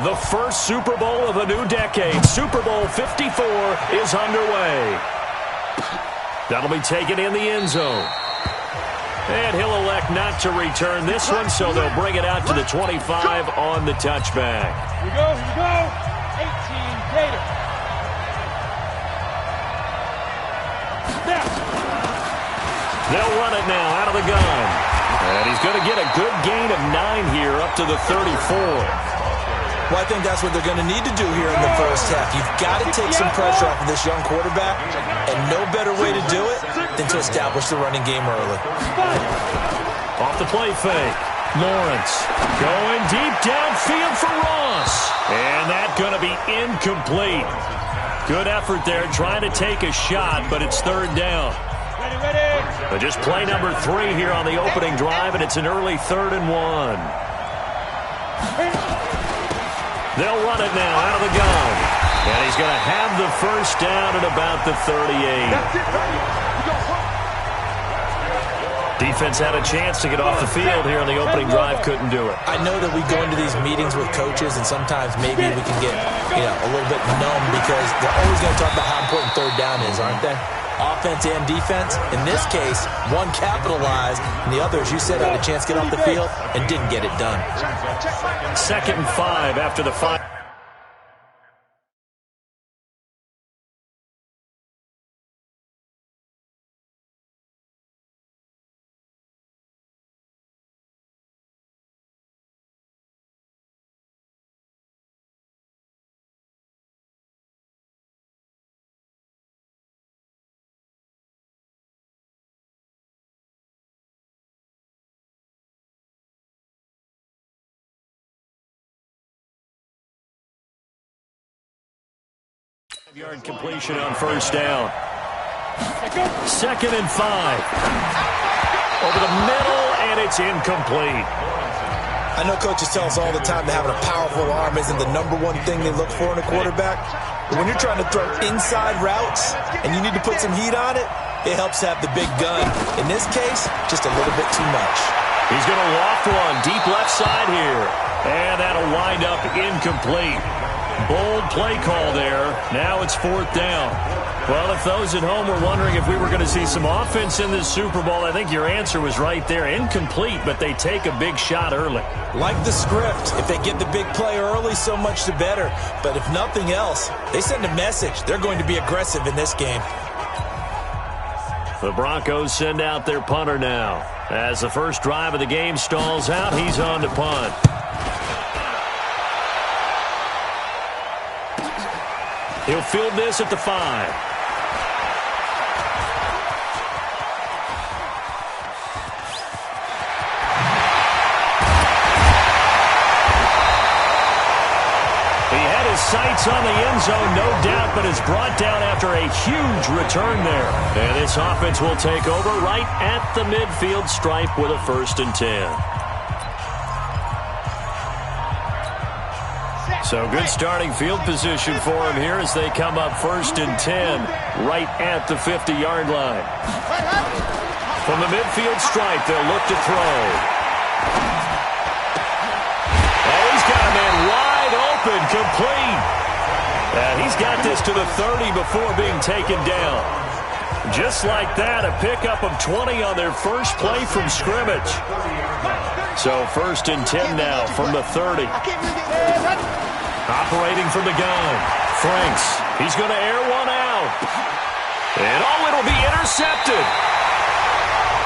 The first Super Bowl of a new decade, Super Bowl 54, is underway. That'll be taken in the end zone. And he'll elect not to return this one, so they'll bring it out to the 25 on the touchback. Here we go, 18 Gator. They'll run it now out of the gun. And he's going to get a good gain of 9 here up to the 34. Well, I think that's what they're going to need to do here in the first half. You've got to take some pressure off of this young quarterback, and no better way to do it than to establish the running game early. Off the play fake. Lawrence going deep downfield for Ross. And that's going to be incomplete. Good effort there trying to take a shot, but it's third down. But just play number 3 here on the opening drive, and it's an early 3rd and 1. They'll run it now out of the gun. And he's going to have the first down at about the 38. Defense had a chance to get off the field here on the opening drive, couldn't do it. I know that we go into these meetings with coaches, and sometimes maybe we can get a little bit numb because they're always going to talk about how important third down is, aren't they? Offense and defense. In this case, one capitalized, and the other, as you said, had a chance to get off the field and didn't get it done. 2nd and 5 after the 5. Yard completion on first down. 2nd and 5. Over the middle, and it's incomplete. I know coaches tell us all the time that having a powerful arm isn't the #1 thing they look for in a quarterback. But when you're trying to throw inside routes and you need to put some heat on it, it helps to have the big gun. In this case, just a little bit too much. He's going to loft one deep left side here. And that'll wind up incomplete. Bold play call there. Now it's 4th down. Well, if those at home were wondering if we were going to see some offense in this Super Bowl, I think your answer was right there. Incomplete, but they take a big shot early. Like the script. If they get the big play early, so much the better. But if nothing else, they send a message. They're going to be aggressive in this game. The Broncos send out their punter now. As the first drive of the game stalls out, he's on to punt. He'll field this at the 5. He had his sights on the end zone, no doubt, but is brought down after a huge return there. And this offense will take over right at the midfield stripe with a 1st and 10. So good starting field position for him here as they come up 1st and 10 right at the 50-yard line. From the midfield stripe, they'll look to throw. Oh, he's got a man wide open, complete. And he's got this to the 30 before being taken down. Just like that, a pickup of 20 on their first play from scrimmage. So 1st and 10 now from the 30. Operating from the gun. Franks. He's going to air one out. And oh, it'll be intercepted.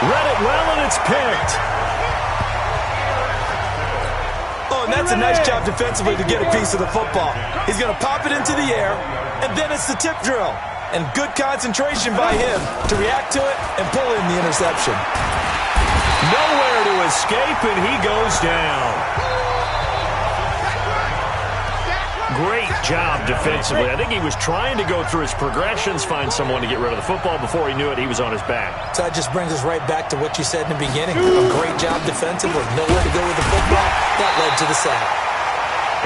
Read it well, and it's picked. Oh, and that's a nice job defensively to get a piece of the football. He's going to pop it into the air, and then it's the tip drill. And good concentration by him to react to it and pull in the interception. Nowhere to escape, and he goes down. Great job defensively. I think he was trying to go through his progressions, find someone to get rid of the football. Before he knew it, he was on his back. So that just brings us right back to what you said in the beginning. A great job defensively. Nowhere to go with the football. That led to the sack.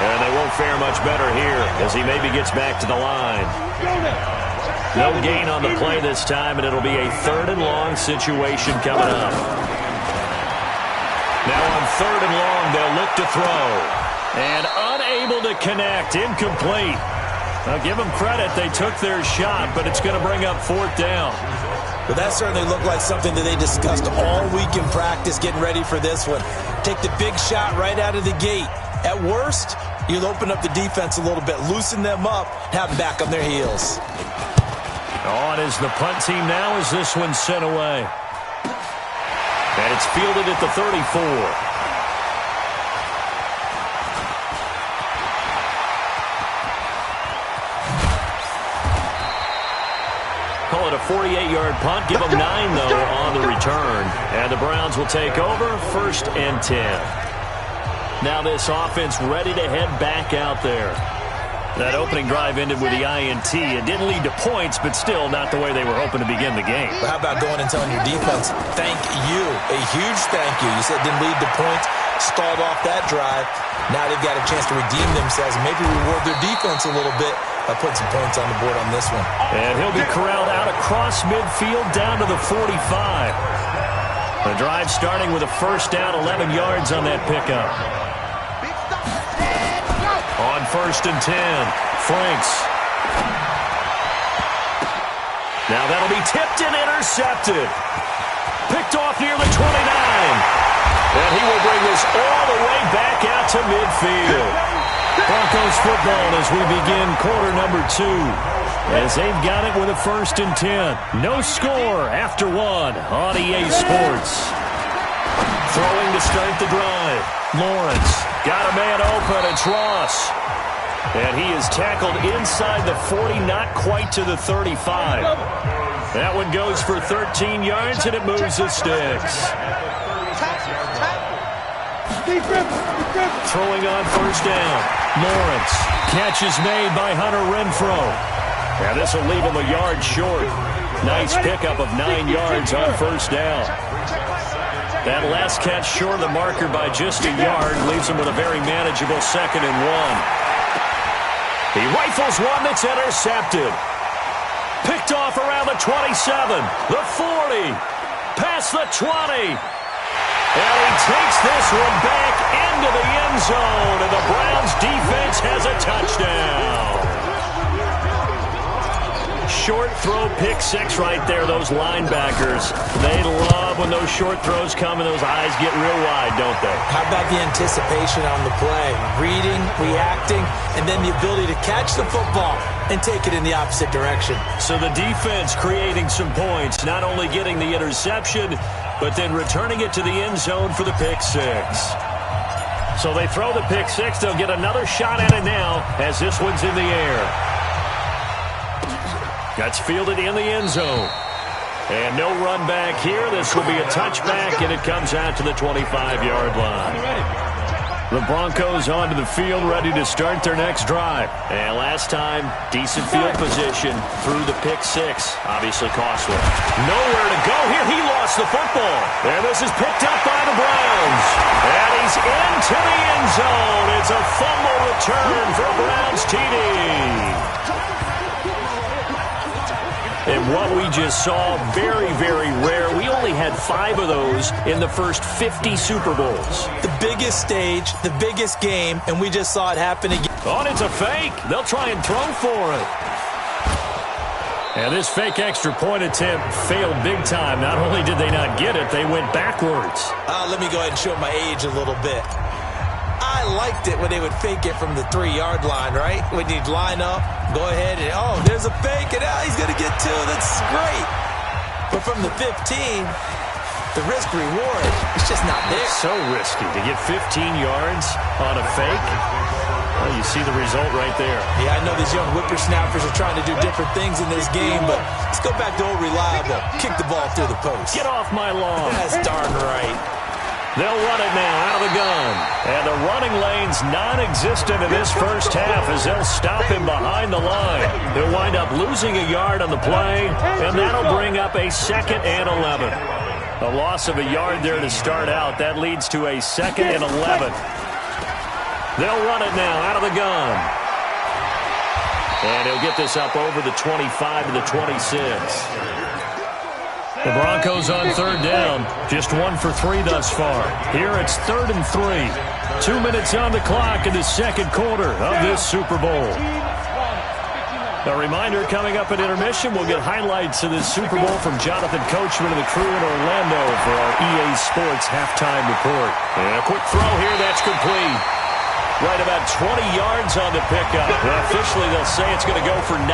And they won't fare much better here as he maybe gets back to the line. No gain on the play this time, and it'll be a 3rd and long situation coming up. Now on 3rd and long, they'll look to throw. And unable to connect. Incomplete. Now, give them credit. They took their shot, but it's going to bring up 4th down. But that certainly looked like something that they discussed all week in practice, getting ready for this one. Take the big shot right out of the gate. At worst, you'll open up the defense a little bit, loosen them up, have them back on their heels. On is the punt team now as this one's sent away. And it's fielded at the 34. Call it a 48-yard punt. Give them 9, though, on the return. And the Browns will take over 1st and 10. Now this offense ready to head back out there. That opening drive ended with the INT. It didn't lead to points, but still not the way they were hoping to begin the game. But how about going and telling your defense, thank you, a huge thank you. You said it didn't lead to points, stalled off that drive. Now they've got a chance to redeem themselves and maybe reward their defense a little bit by putting some points on the board on this one. And he'll be corralled out across midfield down to the 45. The drive starting with a 1st down, 11 yards on that pickup. On 1st and 10, Franks. Now that'll be tipped and intercepted. Picked off near the 29. And he will bring this all the way back out to midfield. Broncos football as we begin quarter number 2. As they've got it with a 1st and 10. No score after 1 on EA Sports. Throwing to start the drive. Lawrence got a man open. It's Ross. And he is tackled inside the 40, not quite to the 35. That one goes for 13 yards, and it moves the sticks. Throwing on 1st down. Lawrence. Catch is made by Hunter Renfro. And this will leave him a yard short. Nice pickup of 9 yards on 1st down. That last catch short of the marker by just a yard leaves him with a very manageable 2nd and 1. He rifles one that's intercepted. Picked off around the 27, the 40, past the 20. And he takes this one back into the end zone, and the Browns defense has a touchdown. Short throw, pick 6 right there. Those linebackers, they love when those short throws come and those eyes get real wide, don't they? How about the anticipation on the play? Reading, reacting, and then the ability to catch the football and take it in the opposite direction. So the defense creating some points, not only getting the interception, but then returning it to the end zone for the pick 6. So they throw the pick 6. They'll get another shot at it now as this one's in the air. That's fielded in the end zone. And no run back here. This will be a touchback, and it comes out to the 25-yard line. The Broncos onto the field, ready to start their next drive. And last time, decent field position through the pick 6. Obviously costly. Nowhere to go here. He lost the football. And this is picked up by the Browns. And he's into the end zone. It's a fumble return for Browns TD. And what we just saw, very, very rare. We only had 5 of those in the first 50 Super Bowls. The biggest stage, the biggest game, and we just saw it happen again. Oh, it's a fake. They'll try and throw for it. And this fake extra point attempt failed big time. Not only did they not get it, they went backwards. Let me go ahead and show my age a little bit. I liked it when they would fake it from the 3-yard line, right? When you'd line up, go ahead and, oh, there's a fake, and he's going to get 2. That's great. But from the 15, the risk-reward, it's just not there. It's so risky to get 15 yards on a fake. Well, you see the result right there. Yeah, I know these young whippersnappers are trying to do different things in this game, but let's go back to old reliable. Kick the ball through the post. Get off my lawn. That's darn right. They'll run it now out of the gun. And the running lane's non-existent in this first half as they'll stop him behind the line. He'll wind up losing a yard on the play, and that'll bring up a 2nd and 11. A loss of a yard there to start out. That leads to a 2nd and 11. They'll run it now out of the gun. And he'll get this up over the 25 to the 26. The Broncos on 3rd down. Just 1 for 3 thus far. Here it's 3rd and 3. 2 minutes on the clock in the second quarter of this Super Bowl. A reminder, coming up at intermission, we'll get highlights of this Super Bowl from Jonathan Coachman and the crew in Orlando for our EA Sports halftime report. And a quick throw here, that's complete. Right about 20 yards on the pickup. Well, officially, they'll say it's going to go for 19.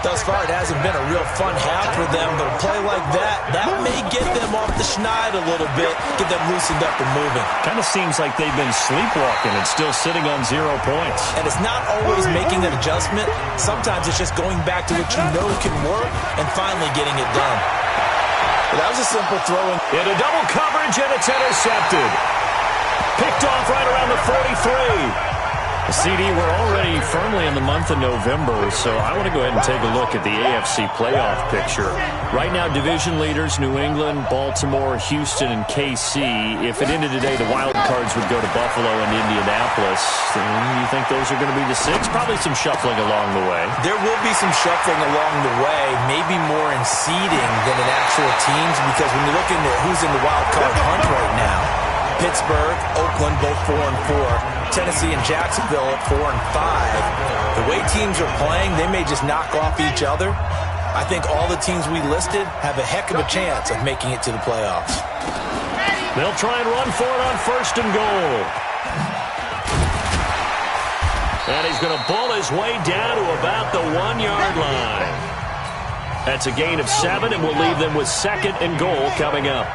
Thus far, it hasn't been a real fun half for them, but a play like that may get them off the schneid a little bit, get them loosened up and moving. Kind of seems like they've been sleepwalking and still sitting on 0 points. And it's not always making an adjustment. Sometimes it's just going back to what you know can work and finally getting it done. Well, that was a simple throw. Into double coverage, and it's intercepted. Picked off right around the 43. CD, we're already firmly in the month of November, so I want to go ahead and take a look at the AFC playoff picture. Right now, division leaders, New England, Baltimore, Houston, and KC. If it ended today, the wild cards would go to Buffalo and Indianapolis. You think those are going to be the 6? Probably some shuffling along the way. There will be some shuffling along the way, maybe more in seeding than in actual teams, because when you're looking at who's in the wild card hunt right now, Pittsburgh, Oakland, both 4-4. Tennessee and Jacksonville at 4-5. The way teams are playing, they may just knock off each other. I think all the teams we listed have a heck of a chance of making it to the playoffs. They'll try and run for it on 1st and goal. And he's going to bull his way down to about the 1-yard line. That's a gain of 7, and we'll leave them with 2nd and goal coming up.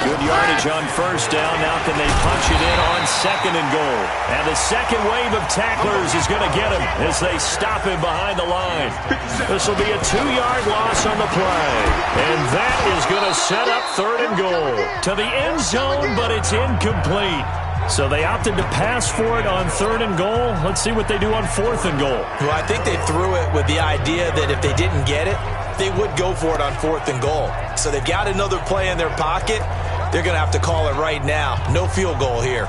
Good yardage on 1st down. Now can they punch it in on 2nd and goal? And the second wave of tacklers is going to get him as they stop him behind the line. This will be a 2-yard loss on the play. And that is going to set up 3rd and goal. To the end zone, but it's incomplete. So they opted to pass for it on 3rd and goal. Let's see what they do on 4th and goal. Well, I think they threw it with the idea that if they didn't get it, they would go for it on 4th and goal. So they've got another play in their pocket. They're going to have to call it right now. No field goal here.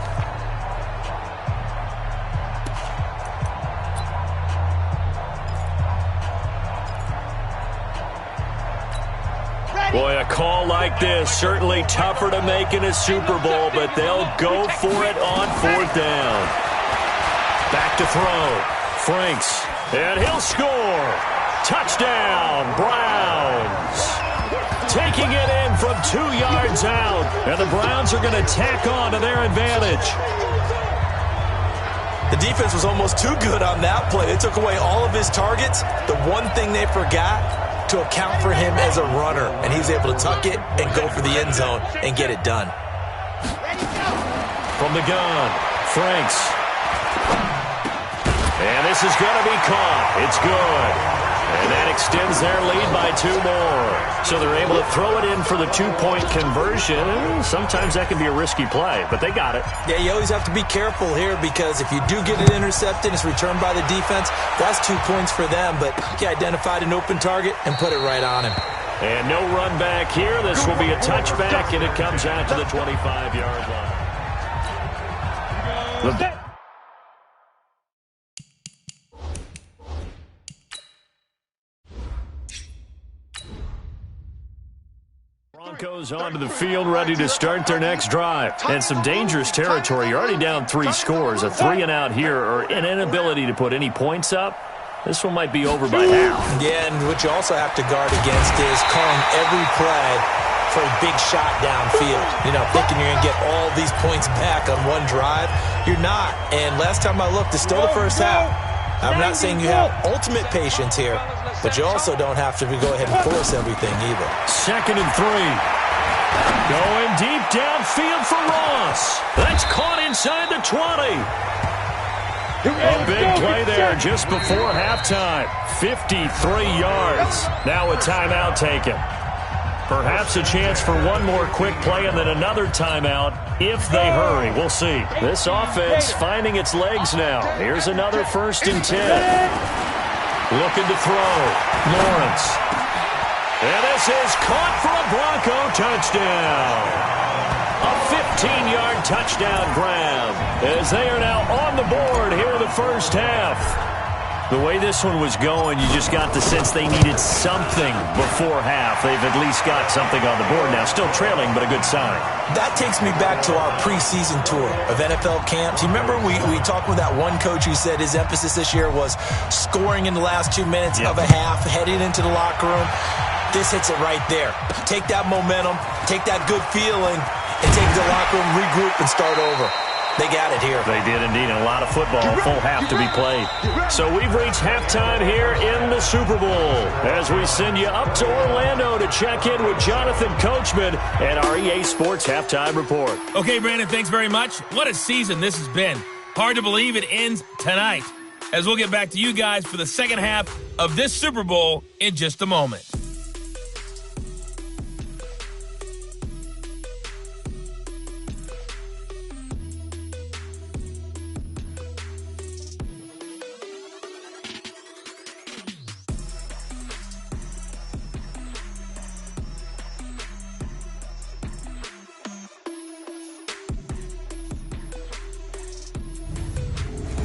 Boy, a call like this, certainly tougher to make in a Super Bowl, but they'll go for it on 4th down. Back to throw. Franks, and he'll score. Touchdown, Browns. Taking it in from 2 yards out, and the Browns are going to tack on to their advantage. The defense was almost too good on that play. They took away all of his targets. The one thing they forgot, to account for him as a runner, and he's able to tuck it and go for the end zone and get it done. From the gun, Franks. And this is going to be caught. It's good. And that extends their lead by 2 more. So they're able to throw it in for the 2-point conversion. Sometimes that can be a risky play, but they got it. Yeah, you always have to be careful here, because if you do get it intercepted, it's returned by the defense, that's 2 points for them. But he identified an open target and put it right on him. And no run back here. This will be a touchback, and it comes out to the 25-yard line. Broncos onto the field, ready to start their next drive. And some dangerous territory. You're already down 3 scores. A 3-and-out here, or an inability to put any points up. This one might be over by half. Yeah, and what you also have to guard against is calling every play for a big shot downfield. You know, thinking you're going to get all these points back on one drive. You're not. And last time I looked, it's still the first half. I'm not saying you have ultimate patience here, but you also don't have to go ahead and force everything either. 2nd and 3. Going deep downfield for Ross. That's caught inside the 20. A big play there just before halftime. 53 yards. Now a timeout taken. Perhaps a chance for one more quick play and then another timeout if they hurry. We'll see. This offense finding its legs now. Here's another 1st and 10. Looking to throw. Lawrence. And this is caught for a Bronco touchdown. A 15-yard touchdown grab as they are now on the board here in the first half. The way this one was going, you just got the sense they needed something before half. They've at least got something on the board now. Still trailing, but a good sign. That takes me back to our preseason tour of NFL camps. You remember we talked with that one coach who said his emphasis this year was scoring in the last 2 minutes of a half, heading into the locker room. This hits it right there. Take that momentum, take that good feeling, and take the locker room, regroup, and start over. They got it here. They did indeed, and a lot of football, full half to be played. So we've reached halftime here in the Super Bowl as we send you up to Orlando to check in with Jonathan Coachman and our EA Sports Halftime Report. Okay, Brandon, thanks very much. What a season this has been. Hard to believe it ends tonight, as we'll get back to you guys for the second half of this Super Bowl in just a moment.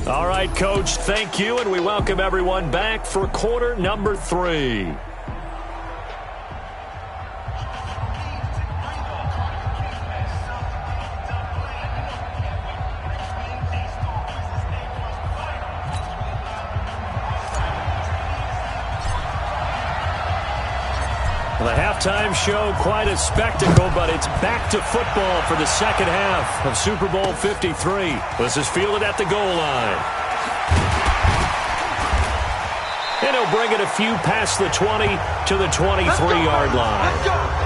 All right, Coach, thank you, and we welcome everyone back for quarter number 3. The halftime show, quite a spectacle, but it's back to football for the second half of Super Bowl 53. This is fielded at the goal line. And he'll bring it a few past the 20 to the 23-yard line.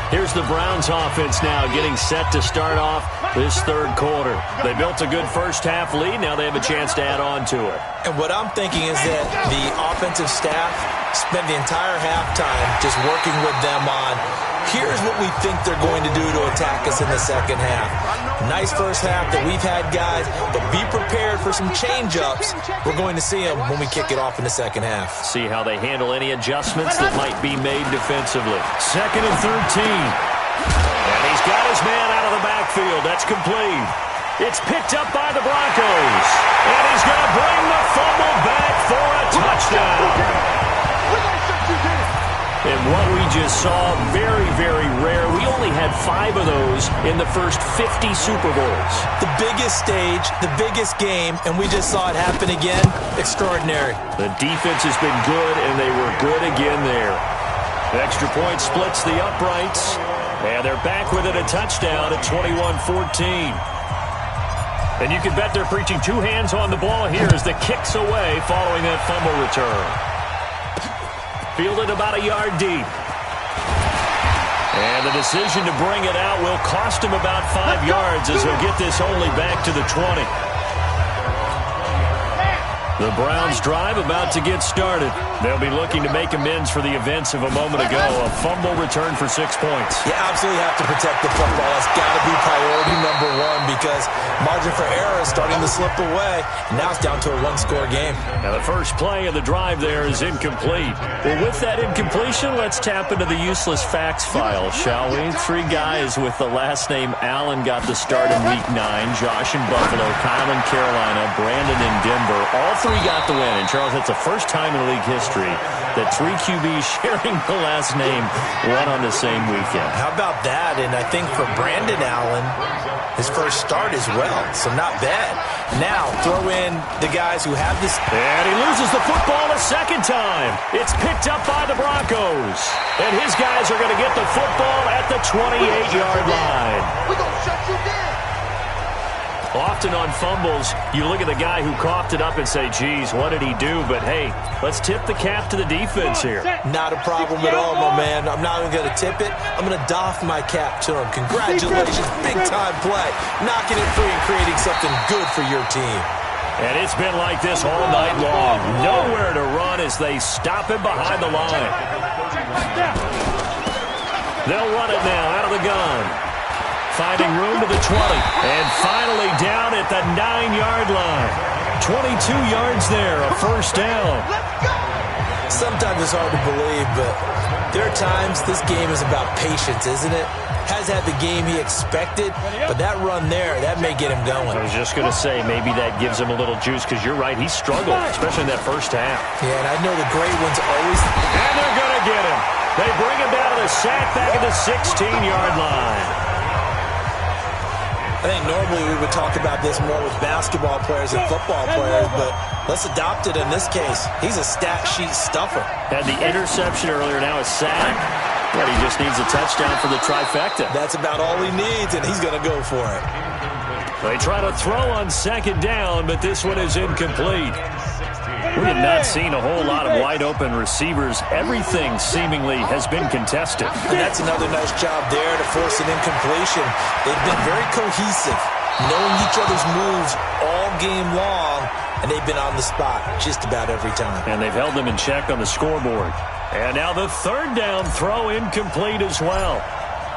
Here's the Browns offense now getting set to start off this third quarter. They built a good first half lead. Now they have a chance to add on to it. And what I'm thinking is that the offensive staff spent the entire halftime just working with them on, here's what we think they're going to do to attack us in the second half. Nice first half that we've had, guys, but be prepared for some change-ups. We're going to see them when we kick it off in the second half. See how they handle any adjustments that might be made defensively. 2nd and 13. And he's got his man out of the backfield. That's complete. It's picked up by the Broncos. And he's going to bring the fumble back for a touchdown. And what we just saw, very, very rare. We only had 5 of those in the first 50 Super Bowls. The biggest stage, the biggest game, and we just saw it happen again. Extraordinary. The defense has been good, and they were good again there. The extra point splits the uprights, and they're back with it, a touchdown at 21-14. And you can bet they're preaching 2 hands on the ball here as the kick's away following that fumble return. Fielded about a yard deep. And the decision to bring it out will cost him about 5 yards as he'll get this only back to the 20. The Browns drive about to get started. They'll be looking to make amends for the events of a moment ago. A fumble return for 6 points. You absolutely have to protect the football. That's got to be priority number 1 because margin for error is starting to slip away. And now it's down to a 1-score game. Now the first play of the drive there is incomplete. Well, with that incompletion, let's tap into the useless facts file, shall we? 3 guys with the last name Allen got the start in Week 9. Josh in Buffalo, Kyle in Carolina, Brandon in Denver. All 3 got the win. And Charles, that's the first time in league history that 3 QBs sharing the last name won on the same weekend. How about that? And I think for Brandon Allen, his first start as well, so not bad. Now, throw in the guys who have this. And he loses the football a second time. It's picked up by the Broncos. And his guys are going to get the football at the 28-yard line. We're going to shut you down. Often on fumbles, you look at the guy who coughed it up and say, geez, what did he do? But, hey, let's tip the cap to the defense here. Not a problem at all, my man. I'm not even going to tip it. I'm going to doff my cap to him. Congratulations. Big-time play. Knocking it free and creating something good for your team. And it's been like this all night long. Nowhere to run as they stop him behind the line. They'll run it now out of the gun. Finding room to the 20. And finally down at the 9-yard line. 22 yards there, a first down. Sometimes it's hard to believe, but there are times this game is about patience, isn't it? Has had the game he expected, but that run there, that may get him going. I was just going to say, maybe that gives him a little juice, because you're right, he struggled, especially in that first half. Yeah, and I know the great ones always... And they're going to get him. They bring him down to the sack back at the 16-yard line. I think normally we would talk about this more with basketball players and football players, but let's adopt it in this case. He's a stat sheet stuffer. Had the interception earlier, now a sack. But he just needs a touchdown for the trifecta. That's about all he needs, and he's going to go for it. They try to throw on second down, but this one is incomplete. We have not seen a whole lot of wide-open receivers. Everything seemingly has been contested. And that's another nice job there to force an incompletion. They've been very cohesive, knowing each other's moves all game long, and they've been on the spot just about every time. And they've held them in check on the scoreboard. And now the third down throw incomplete as well.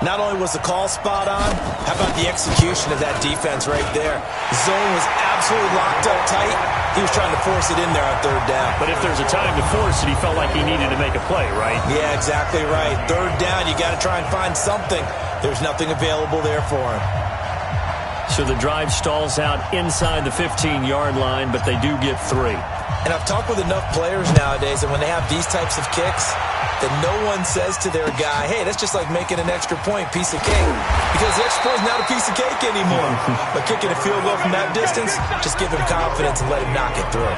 Not only was the call spot on, how about the execution of that defense right there? The zone was absolutely locked up tight. He was trying to force it in there on third down. But if there's a time to force it, he felt like he needed to make a play, right? Yeah, exactly right. Third down, you got to try and find something. There's nothing available there for him. So the drive stalls out inside the 15-yard line, but they do get 3. And I've talked with enough players nowadays that when they have these types of kicks, that no one says to their guy, hey, that's just like making an extra point, piece of cake. Because the extra point is not a piece of cake anymore. But kicking a field goal from that distance, just give him confidence and let him knock it through.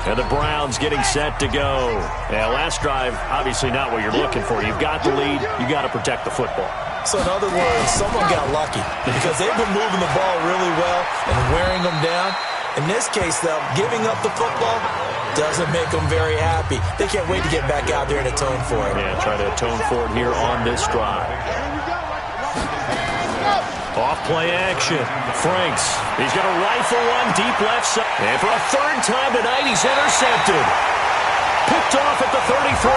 And the Browns getting set to go. Yeah, last drive, obviously not what you're looking for. You've got the lead. You've got to protect the football. So in other words, someone got lucky because they've been moving the ball really well and wearing them down. In this case, though, giving up the football doesn't make them very happy. They can't wait to get back out there and atone for it. Yeah, try to atone for it here on this drive. Off play action. Franks. He's going to rifle one deep left side. And for a third time tonight, he's intercepted. Picked off at the 33.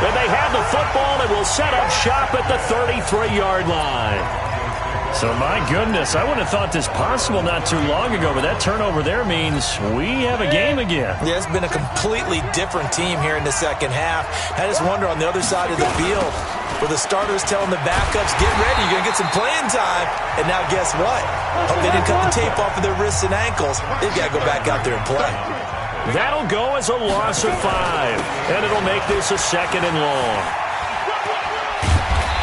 And they have the football and will set up shop at the 33-yard line. So, my goodness, I wouldn't have thought this possible not too long ago, but that turnover there means we have a game again. Yeah, it's been a completely different team here in the second half. I just wonder on the other side of the field, where the starters telling the backups, get ready, you're going to get some playing time. And now guess what? Oh, they didn't cut the tape off of their wrists and ankles. They've got to go back out there and play. That'll go as a loss of 5, and it'll make this a second and long.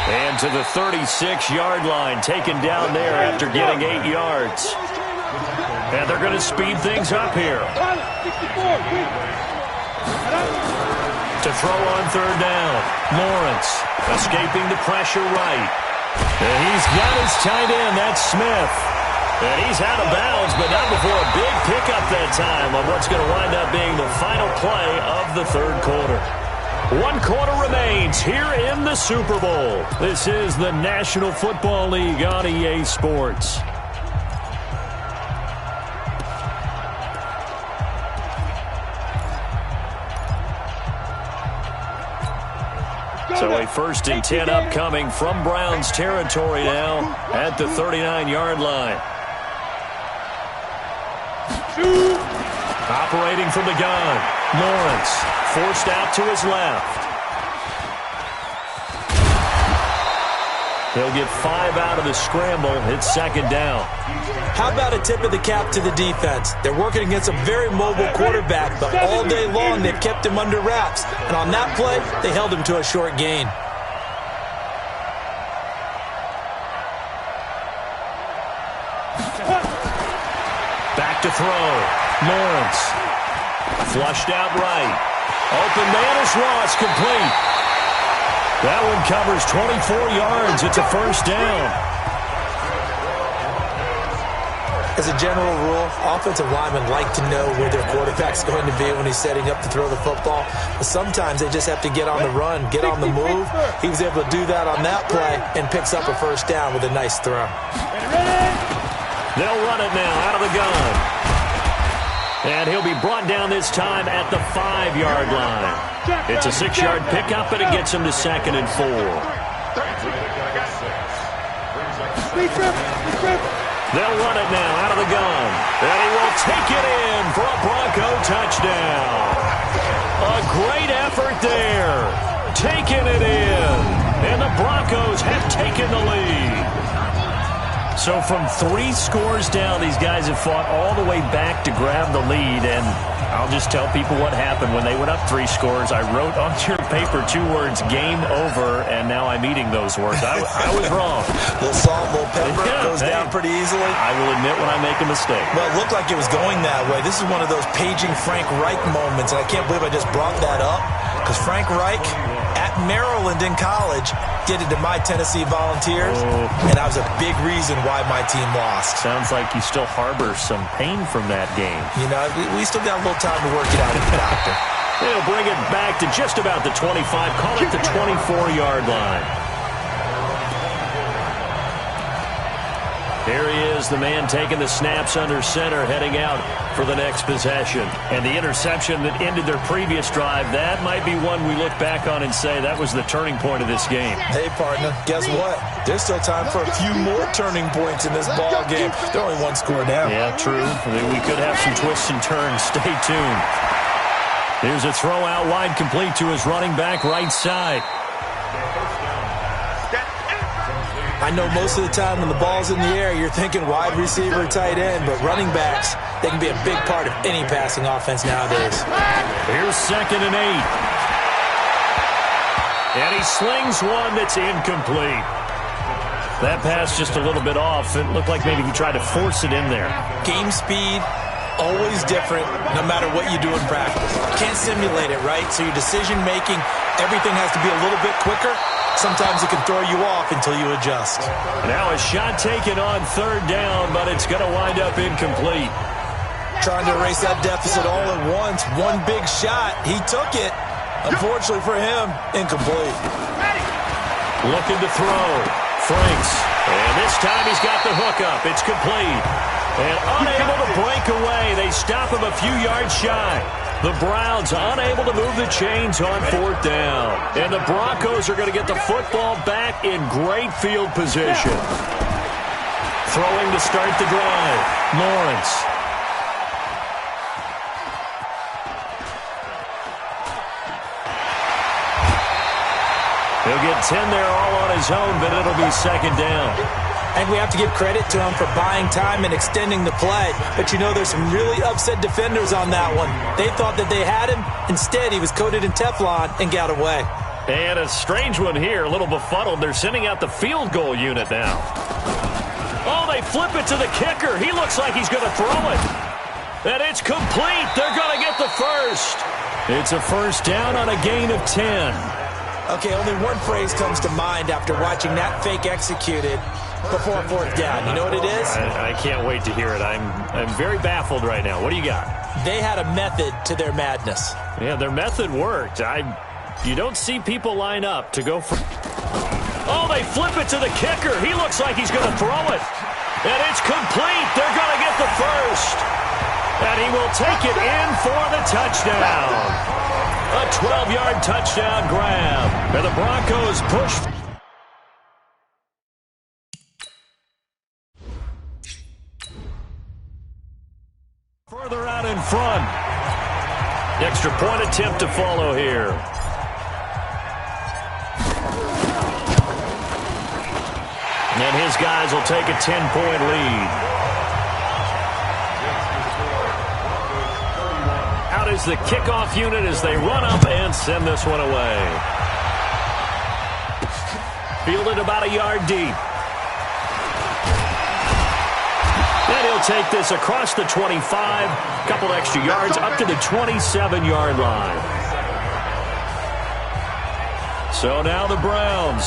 And to the 36-yard line, taken down there after getting 8 yards. And they're going to speed things up here. To throw on third down, Lawrence escaping the pressure right. And he's got his tight end, that's Smith. And he's out of bounds, but not before a big pickup that time on what's going to wind up being the final play of the third quarter. 1 quarter remains here in the Super Bowl. This is the National Football League on EA Sports. So a 1st and 10 upcoming from Browns territory now at the 39-yard line. Operating from the gun, Lawrence forced out to his left. He'll get 5 out of the scramble. It's second down. How about a tip of the cap to the defense? They're working against a very mobile quarterback, but all day long they've kept him under wraps. And on that play, they held him to a short gain. Back to throw. Lawrence. Flushed out right. Open man is Ross, complete. That one covers 24 yards. It's a first down. As a general rule, offensive linemen like to know where their quarterback's going to be when he's setting up to throw the football. But sometimes they just have to get on the run, get on the move. He was able to do that on that play and picks up a first down with a nice throw. They'll run it now out of the gun. And he'll be brought down this time at the 5-yard line. It's a 6-yard pickup, and it gets him to 2nd and 4. They'll run it now out of the gun. And he will take it in for a Bronco touchdown. A great effort there. Taking it in. And the Broncos have taken the lead. So from 3 scores down, these guys have fought all the way back to grab the lead. And I'll just tell people what happened when they went up 3 scores. I wrote on your paper 2 words, game over, and now I'm eating those words. I was wrong. Little salt, little pepper, goes down pretty easily. I will admit when I make a mistake. Well, it looked like it was going that way. This is one of those paging Frank Reich moments, and I can't believe I just brought that up, because Frank Reich at Maryland in college did it to my Tennessee Volunteers, and that was a big reason why my team lost. Sounds like you still harbor some pain from that game. You know, we still got a little time to work it out with the doctor. They'll bring it back to just about the 25, call it the 24-yard line. Here he is, the man taking the snaps under center, heading out for the next possession. And the interception that ended their previous drive, that might be one we look back on and say that was the turning point of this game. Hey, partner, guess what? There's still time for a few more turning points in this ball game. They're only 1 score down. Yeah, true. We could have some twists and turns. Stay tuned. Here's a throw out wide, complete to his running back right side. I know most of the time when the ball's in the air, you're thinking wide receiver, tight end, but running backs, they can be a big part of any passing offense nowadays. Here's 2nd and 8. And he slings one that's incomplete. That pass just a little bit off. It looked like maybe he tried to force it in there. Game speed, always different, no matter what you do in practice. Can't simulate it, right? So your decision-making, everything has to be a little bit quicker. Sometimes it can throw you off until you adjust. Now a shot taken on 3rd down, but it's going to wind up incomplete. Trying to erase that deficit all at once. One big shot. He took it. Unfortunately for him, incomplete. Looking to throw. Franks. And this time he's got the hook up. It's complete. And unable to break away. They stop him a few yards shy. The Browns unable to move the chains on 4th down. And the Broncos are going to get the football back in great field position. Throwing to start the drive. Lawrence. He'll get 10 there all on his own, but it'll be 2nd down. And we have to give credit to him for buying time and extending the play. But you know, there's some really upset defenders on that one. They thought that they had him. Instead, he was coated in Teflon and got away. And a strange one here, a little befuddled. They're sending out the field goal unit now. Oh, they flip it to the kicker. He looks like he's going to throw it. And it's complete. They're going to get the first. It's a 1st down on a gain of 10. Okay, only one phrase comes to mind after watching that fake executed before 4th down. You know what it is? I can't wait to hear it. I'm very baffled right now. What do you got? They had a method to their madness. Yeah, their method worked. You don't see people line up to go for... Oh, they flip it to the kicker. He looks like he's going to throw it. And it's complete. They're going to get the first. And he will take it in for the touchdown. A 12-yard touchdown grab. And the Broncos push... further out in front. Extra point attempt to follow here. And his guys will take a 10-point lead. Out is the kickoff unit as they run up and send this one away. Fielded about a yard deep. And he'll take this across the 25, couple extra yards up to the 27-yard line. So now the Browns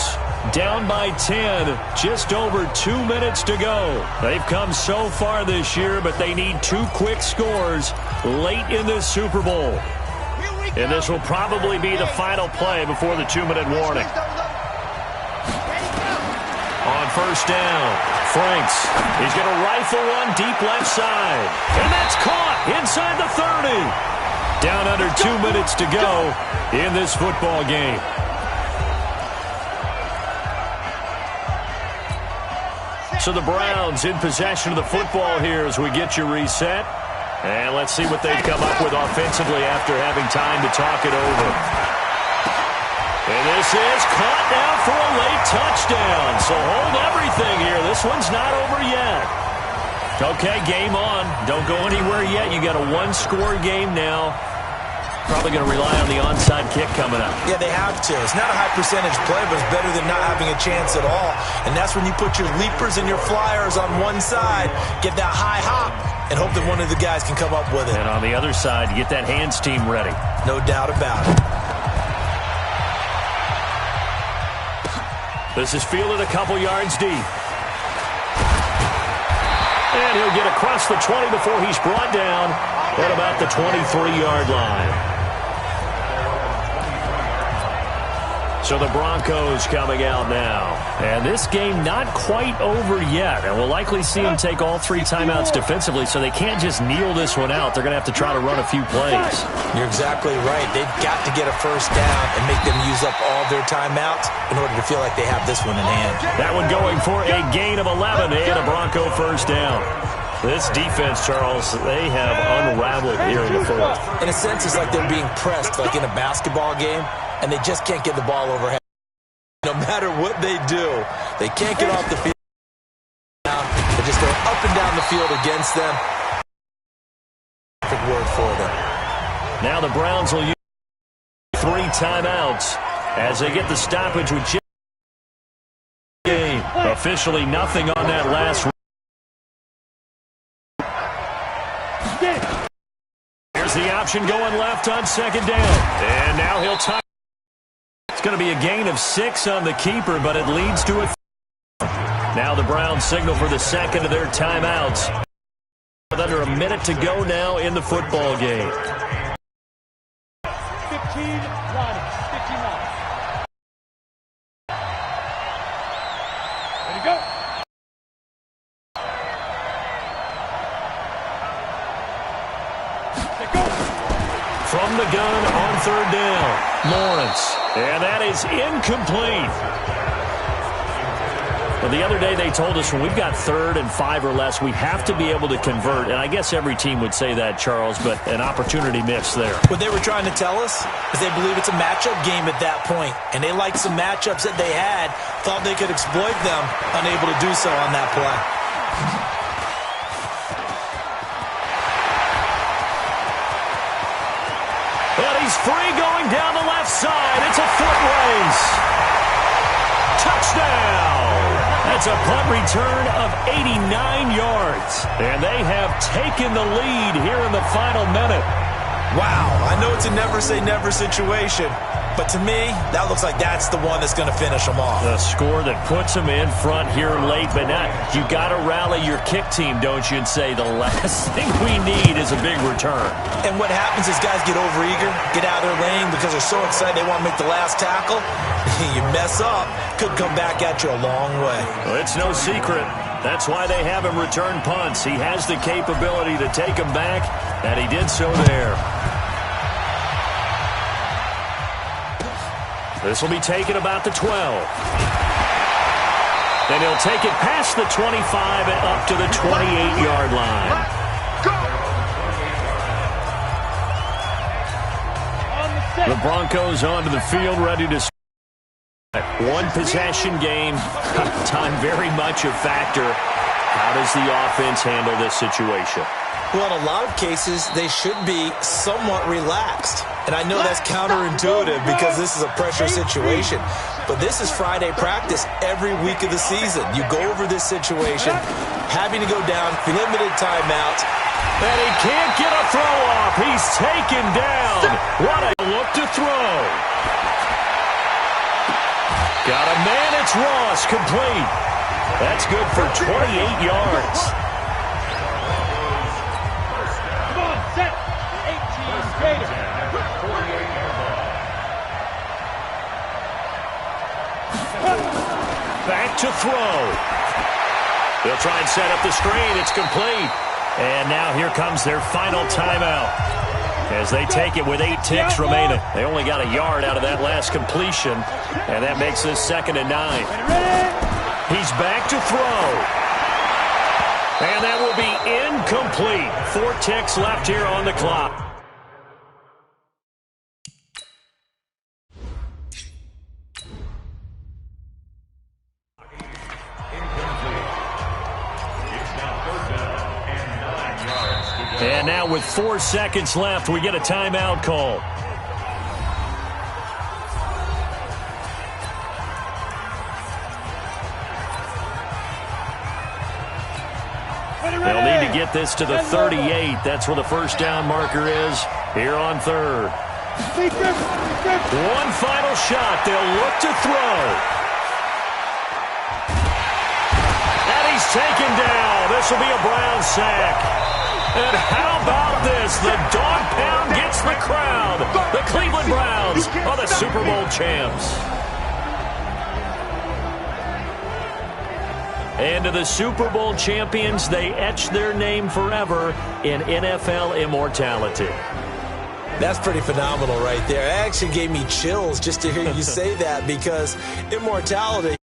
down by 10, just over 2 minutes to go. They've come so far this year, but they need 2 quick scores late in this Super Bowl. And this will probably be the final play before the 2-minute warning. On 1st down, Franks. He's going to rifle one deep left side. And that's caught inside the 30. Down under 2 minutes to go in this football game. So the Browns in possession of the football here as we get you reset. And let's see what they've come up with offensively after having time to talk it over. And this is caught now for a late touchdown. So hold everything here. This one's not over yet. Okay, game on. Don't go anywhere yet. You got a one-score game now. Probably going to rely on the onside kick coming up. Yeah, they have to. It's not a high percentage play, but it's better than not having a chance at all. And that's when you put your leapers and your flyers on one side, get that high hop, and hope that one of the guys can come up with it. And on the other side, get that hands team ready. No doubt about it. This is fielded a couple yards deep. And he'll get across the 20 before he's brought down at about the 23-yard line. So the Broncos coming out now. And this game not quite over yet. And we'll likely see them take all three timeouts defensively, so they can't just kneel this one out. They're going to have to try to run a few plays. You're exactly right. They've got to get a first down and make them use up all their timeouts in order to feel like they have this one in hand. That one going for a gain of 11 and a Bronco first down. This defense, Charles, they have unraveled here in the fourth. In a sense, it's like they're being pressed like in a basketball game, and they just can't get the ball overhead. No matter what they do, they can't get off the field. They just go up and down the field against them. Perfect word for them. Now the Browns will use 3 timeouts as they get the stoppage with game. Officially nothing on that last run. Here's the option going left on second down. And now he'll tie. It's going to be a gain of 6 on the keeper, but it leads to a. Now the Browns signal for the second of their timeouts. With under a minute to go now in the football game. 15 line, 59. Ready to go. From the gun on third down, Lawrence. And that is incomplete. Well, the other day they told us when we've got 3rd and 5 or less, we have to be able to convert. And I guess every team would say that, Charles, but an opportunity missed there. What they were trying to tell us is they believe it's a matchup game at that point. And they liked some matchups that they had, thought they could exploit them, unable to do so on that play. But he's free going down the left side. It's a foot race. Touchdown. That's a punt return of 89 yards. And they have taken the lead here in the final minute. Wow, I know it's a never-say-never situation, but to me, that looks like that's the one that's going to finish them off. The score that puts them in front here late, but not. You got to rally your kick team, don't you, and say the last thing we need is a big return. And what happens is guys get overeager, get out of their lane because they're so excited they want to make the last tackle. You mess up, could come back at you a long way. Well, it's no secret. That's why they have him return punts. He has the capability to take them back, and he did so there. This will be taken about the 12. And he'll take it past the 25 and up to the 28-yard line. The Broncos onto the field, ready to start. One possession game. Time very much a factor. How does the offense handle this situation? Well, in a lot of cases, they should be somewhat relaxed. And I know that's counterintuitive because this is a pressure situation. But this is Friday practice every week of the season. You go over this situation, having to go down, limited timeouts. And he can't get a throw off. He's taken down. What a look to throw. Got a man, it's Ross, complete. That's good for 28 yards. Come on, set. 18 Gator. Back to throw. They'll try and set up the screen. It's complete. And now here comes their final timeout as they take it with 8 ticks remaining. They only got a yard out of that last completion, and that makes this 2nd and 9. He's back to throw. And that will be incomplete. 4 ticks left here on the clock. And now with 4 seconds left, we get a timeout call. They'll need to get this to the 38. That's where the first down marker is here on third. One final shot. They'll look to throw. And he's taken down. This will be a Brown sack. And how about this? The dog pound gets the crowd. The Cleveland Browns are the Super Bowl champs. And to the Super Bowl champions, they etch their name forever in NFL immortality. That's pretty phenomenal right there. It actually gave me chills just to hear you say that, because immortality